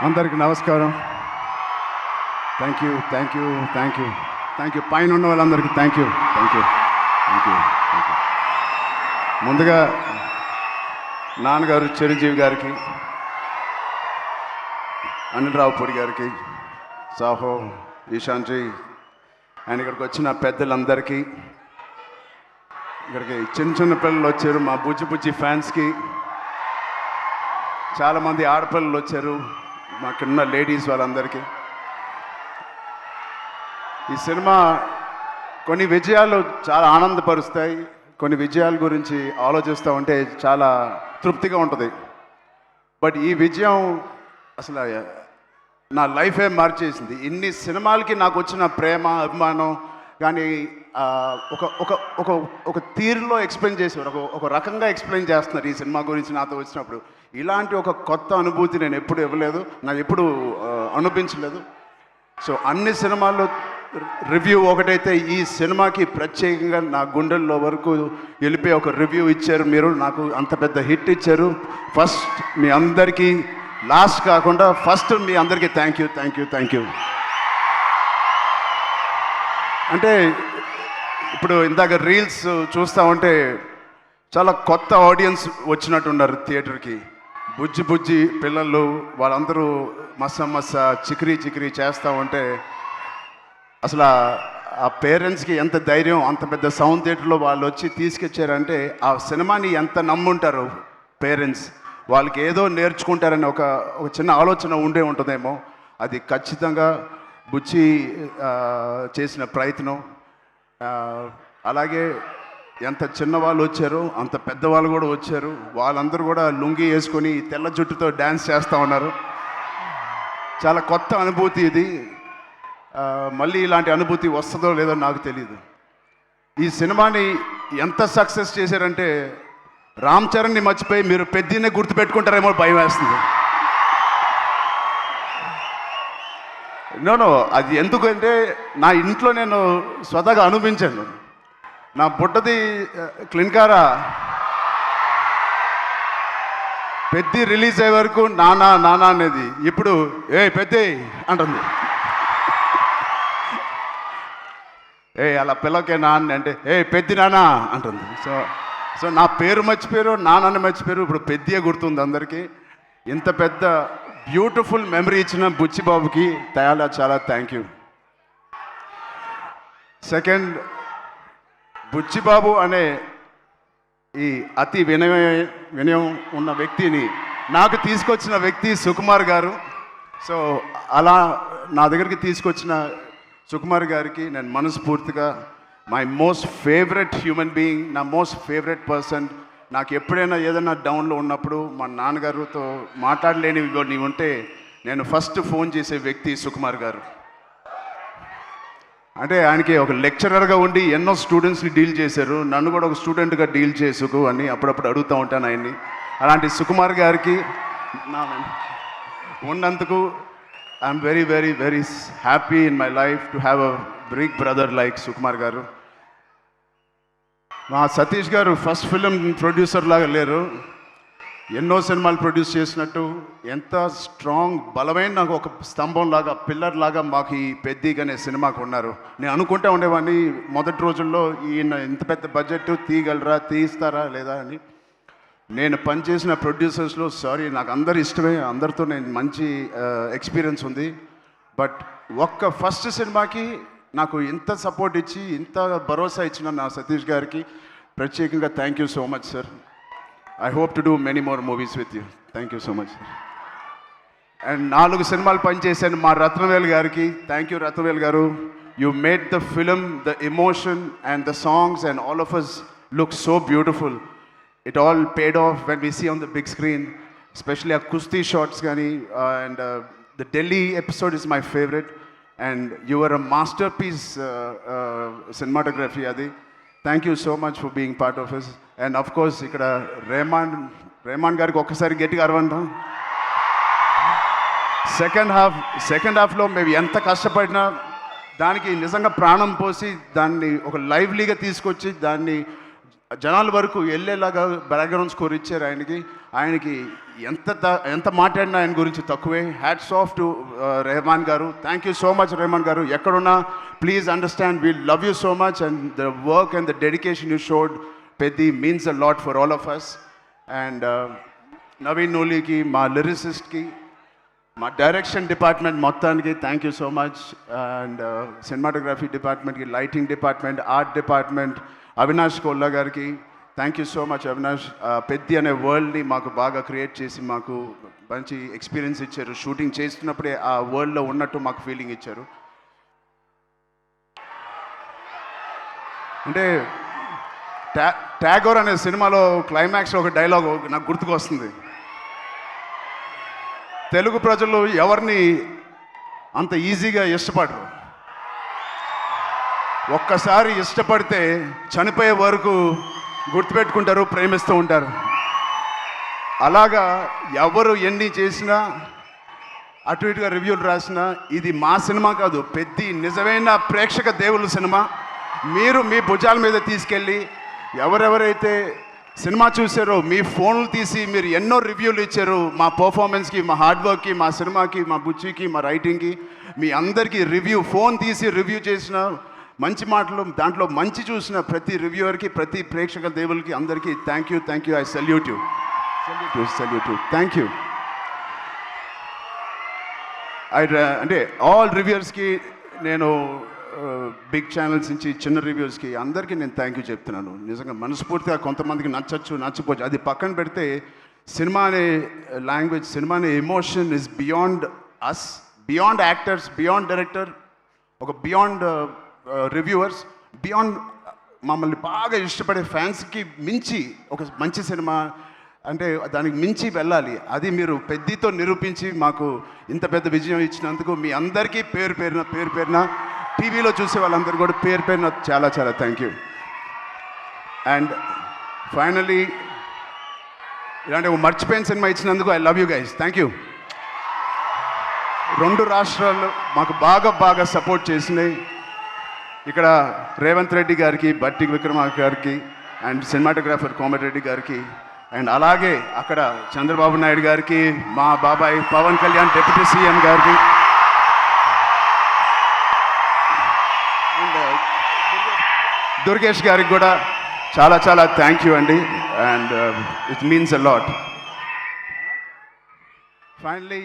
అందరికి నమస్కారం. Thank you thank you thank you thank you పైన ఉన్న వాళ్ళందరికీ thank you thank you thank you thank you. ముందుగా నాన్నగారు చిరంజీవి గారికి, అనిల్ రావుపూడి గారికి, సాహో, ఈశాన్జీ అండ్ ఇక్కడికి వచ్చిన పెద్దలందరికీ, ఇక్కడికి చిన్న చిన్న పిల్లలు వచ్చారు, మా బుజ్జి బుజ్జి ఫ్యాన్స్కి, చాలామంది ఆడపిల్లలు వచ్చారు, మాకున్న లేడీస్ వాళ్ళందరికీ. ఈ సినిమా కొన్ని విజయాలు చాలా ఆనందపరుస్తాయి, కొన్ని విజయాల గురించి ఆలోచిస్తూ ఉంటే చాలా తృప్తిగా ఉంటుంది. బట్ ఈ విజయం అసలు నా లైఫే మార్చేసింది. ఇన్ని సినిమాలకి నాకు వచ్చిన ప్రేమ అభిమానం కానీ ఒక ఒక ఒక ఒక తీరులో ఎక్స్ప్లెయిన్ చేసేవారు, ఒక రకంగా ఎక్స్ప్లెయిన్ చేస్తున్నారు ఈ సినిమా గురించి నాతో వచ్చినప్పుడు. ఇలాంటి ఒక కొత్త అనుభూతి నేను ఎప్పుడు ఇవ్వలేదు, నాకు ఎప్పుడు అనిపించలేదు. సో అన్ని సినిమాల్లో రివ్యూ ఒకటైతే ఈ సినిమాకి ప్రత్యేకంగా నా గుండెల్లో వరకు వెళ్ళిపోయి ఒక రివ్యూ ఇచ్చారు మీరు, నాకు అంత పెద్ద హిట్ ఇచ్చారు. ఫస్ట్ మీ అందరికీ, లాస్ట్ కాకుండా ఫస్ట్ మీ అందరికీ thank you thank you thank you. అంటే ఇప్పుడు ఇందాక రీల్స్ చూస్తూ ఉంటే చాలా కొత్త ఆడియన్స్ వచ్చినట్టున్నారు థియేటర్కి. బుజ్జి బుజ్జి పిల్లలు వాళ్ళందరూ మస్స చికిరీ చికిరీ చేస్తూ ఉంటే అసలు ఆ పేరెంట్స్కి ఎంత ధైర్యం, అంత పెద్ద సౌండ్ థియేటర్లో వాళ్ళు వచ్చి తీసుకొచ్చారంటే ఆ సినిమాని ఎంత నమ్ముంటారు పేరెంట్స్. వాళ్ళకి ఏదో నేర్చుకుంటారని ఒక చిన్న ఆలోచన ఉండే ఉంటుందేమో. అది ఖచ్చితంగా బుజ్జి చేసిన ప్రయత్నం. అలాగే ఎంత చిన్నవాళ్ళు వచ్చారో అంత పెద్దవాళ్ళు కూడా వచ్చారు. వాళ్ళందరూ కూడా లుంగి వేసుకొని తెల్ల జుట్టుతో డ్యాన్స్ చేస్తూ ఉన్నారు. చాలా కొత్త అనుభూతి ఇది. మళ్ళీ ఇలాంటి అనుభూతి వస్తుందో లేదో నాకు తెలియదు. ఈ సినిమాని ఎంత సక్సెస్ చేశారంటే రామ్ చరణ్ని మర్చిపోయి మీరు పెద్దనే గుర్తుపెట్టుకుంటారేమో భయం వేస్తుంది. నో అది ఎందుకంటే నా ఇంట్లో నేను స్వతహాగా అనిపించాను. నా బుట్టది క్లిన్కారా పెద్ది రిలీజ్ అయ్యే వరకు నానా నానా అనేది ఇప్పుడు పెద్ది అంటుంది. అలా పిల్లకే నాన్న అంటే పెద్ది నానా అంటుంది. సో నా పేరు మర్చిపోయారు, నాన్నని మర్చిపోయారు, ఇప్పుడు పెద్దియే గుర్తుంది అందరికీ. ఇంత పెద్ద బ్యూటిఫుల్ మెమరీ ఇచ్చిన బుచ్చిబాబుకి చాలా థ్యాంక్ యూ. సెకండ్, బుచ్చిబాబు అనే ఈ అతి వినయం ఉన్న వ్యక్తిని నాకు తీసుకొచ్చిన వ్యక్తి సుకుమార్ గారు. సో అలా నా దగ్గరికి తీసుకొచ్చిన సుకుమార్ గారికి నేను మనస్ఫూర్తిగా, my most favourite human being, నా మోస్ట్ ఫేవరెట్ పర్సన్. నాకు ఎప్పుడైనా ఏదైనా డౌన్లో ఉన్నప్పుడు మా నాన్నగారితో మాట్లాడలేనివి నీవు ఉంటే నేను ఫస్ట్ ఫోన్ చేసే వ్యక్తి సుకుమార్ గారు. అంటే ఆయనకి ఒక లెక్చరర్గా ఉండి ఎన్నో స్టూడెంట్స్ని డీల్ చేశారు, నన్ను కూడా ఒక స్టూడెంట్గా డీల్ చేసుకు అని అప్పుడప్పుడు అడుగుతూ ఉంటాను ఆయన్ని. అలాంటి సుకుమార్ గారికి ఉన్నందుకు I'm very very very happy in my life to have a big brother like Sukumar garu. మా సతీష్ గారు ఫస్ట్ ఫిలిం ప్రొడ్యూసర్ లాగా లేరు, ఎన్నో సినిమాలు ప్రొడ్యూస్ చేసినట్టు ఎంత స్ట్రాంగ్ బలమైన నాకు ఒక స్తంభం లాగా, పిల్లర్ లాగా మాకు ఈ పెద్దిగా అనే సినిమాకు ఉన్నారు. నేను అనుకుంటా ఉండేవాడిని మొదటి రోజుల్లో ఈయన ఇంత పెద్ద బడ్జెట్ తీస్తారా లేదా అని. నేను పనిచేసిన ప్రొడ్యూసర్స్లో నాకు అందరు ఇష్టమే, అందరితో నేను మంచి ఎక్స్పీరియన్స్ ఉంది. బట్ ఒక్క ఫస్ట్ సినిమాకి నాకు ఇంత సపోర్ట్ ఇచ్చి ఇంత భరోసా ఇచ్చిన నా సతీష్ గారికి ప్రత్యేకంగా thank you so much sir. I hope to do many more movies with you. Thank you so much sir. And 4 సినిమాలు పనిచేశాను మా రత్నవేల్ గారికి. Thank you Ratnavel garu. You made the film, the emotion and the songs and all of us look so beautiful. It all paid off when we see on the big screen, especially our Kusti shots gani, and the Delhi episode is my favorite, and you were a masterpiece cinematography adi. Thank you so much for being part of us. And of course ikkada Rehman gariki okkasari gettiga arvanda. second half lo maybe enta kashtapadina daniki nijanga pranam posi danni oka lively ga teesukochi danni జనాల వరకు వెళ్ళేలాగా background score ఇచ్చారు ఆయనకి ఎంత మాట్లాడినా ఆయన గురించి తక్కువే. Hats off to Rahman గారు. Thank you so much Rahman గారు. ఎక్కడున్నా please understand we love you so much and the work and the dedication you showed Peddi means a lot for all of us. And Naveen నూలికి, మా లిరిసిస్ట్కి, మా డైరెక్షన్ డిపార్ట్మెంట్ మొత్తానికి thank you so much. And cinematography డిపార్ట్మెంట్కి, lighting department, art department, Avinash Kolla గారికి thank you so much. Avinash Peddi అనే వరల్డ్ని మాకు బాగా క్రియేట్ చేసి మాకు మంచి ఎక్స్పీరియన్స్ ఇచ్చారు. షూటింగ్ చేస్తున్నప్పుడే ఆ వరల్డ్లో ఉన్నట్టు మాకు ఫీలింగ్ ఇచ్చారు. అంటే ట్యాగోర్ అనే సినిమాలో క్లైమాక్స్లో ఒక డైలాగ్ నాకు గుర్తుకు వస్తుంది. తెలుగు ప్రజలు ఎవరిని అంత ఈజీగా ఇష్టపడరు. ఒక్కసారి ఇష్టపడితే చనిపోయే వరకు గుర్తుపెట్టుకుంటారు, ప్రేమిస్తూ ఉంటారు. అలాగా ఎవరు ఎన్ని చేసినా, అటు ఇటుగా రివ్యూలు రాసినా, ఇది మా సినిమా కాదు, పెద్ది నిజమైన ప్రేక్షక దేవుళ్ళ సినిమా. మీరు మీ భుజాల మీద తీసుకెళ్ళి ఎవరెవరైతే సినిమా చూసారో మీ ఫోన్లు తీసి మీరు ఎన్నో రివ్యూలు ఇచ్చారు మా పర్ఫార్మెన్స్కి, మా హార్డ్ వర్క్కి, మా సినిమాకి, మా బుచ్చికి, మా రైటింగ్కి. మీ అందరికీ ఫోన్ తీసి రివ్యూ చేసిన మంచి మాటలు, దాంట్లో మంచి చూసిన ప్రతి రివ్యూవర్కి, ప్రతి ప్రేక్షక దేవులకి అందరికీ thank you. I salute you. Thank you. అంటే ఆల్ రివ్యూవర్స్కి నేను బిగ్ ఛానల్స్ నుంచి చిన్న రివ్యూస్కి అందరికీ నేను థ్యాంక్ యూ చెప్తున్నాను. నిజంగా మనస్ఫూర్తిగా. కొంతమందికి నచ్చకపోవచ్చు, అది పక్కన పెడితే సినిమా అనే లాంగ్వేజ్, సినిమా అనే emotion is beyond us, beyond actors, beyond director, ఒక బియాండ్ రివ్యూవర్స్, బియాండ్ మమ్మల్ని బాగా ఇష్టపడే ఫ్యాన్స్కి మించి ఒక మంచి సినిమా అంటే దానికి మించి వెళ్ళాలి. అది మీరు పెద్దితో నిరూపించి మాకు ఇంత పెద్ద విజయం ఇచ్చినందుకు మీ అందరికీ పేరు పేరున టీవీలో చూసే వాళ్ళందరూ కూడా పేరు చాలా థ్యాంక్ యూ. అండ్ ఫైనలీ ఇలాంటి ఒక మర్చిపోయిన సినిమా ఇచ్చినందుకు I love you guys. Thank you. 2 రాష్ట్రాలు మాకు బాగా సపోర్ట్ చేసినాయి. ఇక్కడ రేవంత్ రెడ్డి గారికి, బట్టి విక్రమార్క గారికి, అండ్ సినిమాటోగ్రాఫర్ కోమటిరెడ్డి గారికి, అండ్ అలాగే అక్కడ చంద్రబాబు నాయుడు గారికి, మా బాబాయ్ పవన్ కళ్యాణ్ డిప్యూటీ సీఎం గారికి, అండ్ దుర్గేష్ గారికి కూడా చాలా థ్యాంక్ యూ అండి. And it means a lot. Finally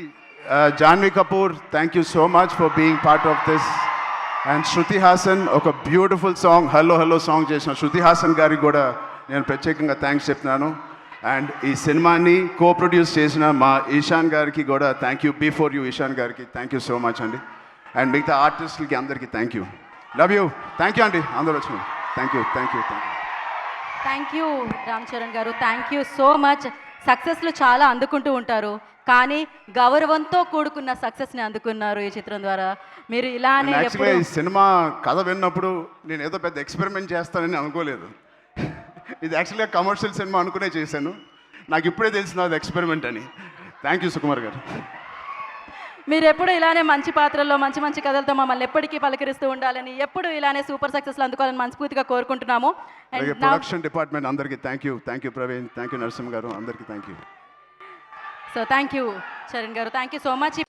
Janhvi Kapoor, thank you so much for being part of this. And Shruti Haasan, ఒక బ్యూటిఫుల్ సాంగ్ హలో సాంగ్ చేసిన శృతి హాసన్ గారికి కూడా నేను ప్రత్యేకంగా థ్యాంక్స్ చెప్తున్నాను. అండ్ ఈ సినిమాని ప్రొడ్యూస్ చేసిన మా ఈశాన్ గారికి కూడా thank you. Before you Ishan గారికి థ్యాంక్ యూ సో మచ్ అండి. అండ్ మిగతా ఆర్టిస్టులకి అందరికీ thank you. Love you. Thank you అండి అందరూ వచ్చిన. థ్యాంక్ యూ రామ్ చరణ్ గారు. Thank you so much. సక్సెస్లు చాలా అందుకుంటూ ఉంటారు, కానీ గౌరవంతో కూడుకున్న సక్సెస్ని అందుకున్నారు ఈ చిత్రం ద్వారా. మీరు ఇలానే ఈ సినిమా కథ విన్నప్పుడు నేను ఏదో పెద్ద ఎక్స్పెరిమెంట్ చేస్తానని అనుకోలేదు. ఇది యాక్చువల్గా కమర్షియల్ సినిమా అనుకునే చేశాను. నాకు ఇప్పుడే తెలిసిన అది ఎక్స్పెరిమెంట్ అని. థ్యాంక్ యూ సుకుమార్ గారు. మీరు ఎప్పుడు ఇలానే మంచి పాత్రల్లో మంచి కథలతో మమ్మల్ని ఎప్పటికీ పలకరిస్తూ ఉండాలని, ఎప్పుడు ఇలానే సూపర్ సక్సెస్లు అందుకోవాలని మనస్ఫూర్తిగా కోరుకుంటున్నాము. ప్రొడక్షన్ డిపార్ట్మెంట్ అందరికీ thank you Praveen, thank you Narasimha గారు, అందరికీ thank you. So thank you Charan గారు, థ్యాంక్ యూ సో మచ్.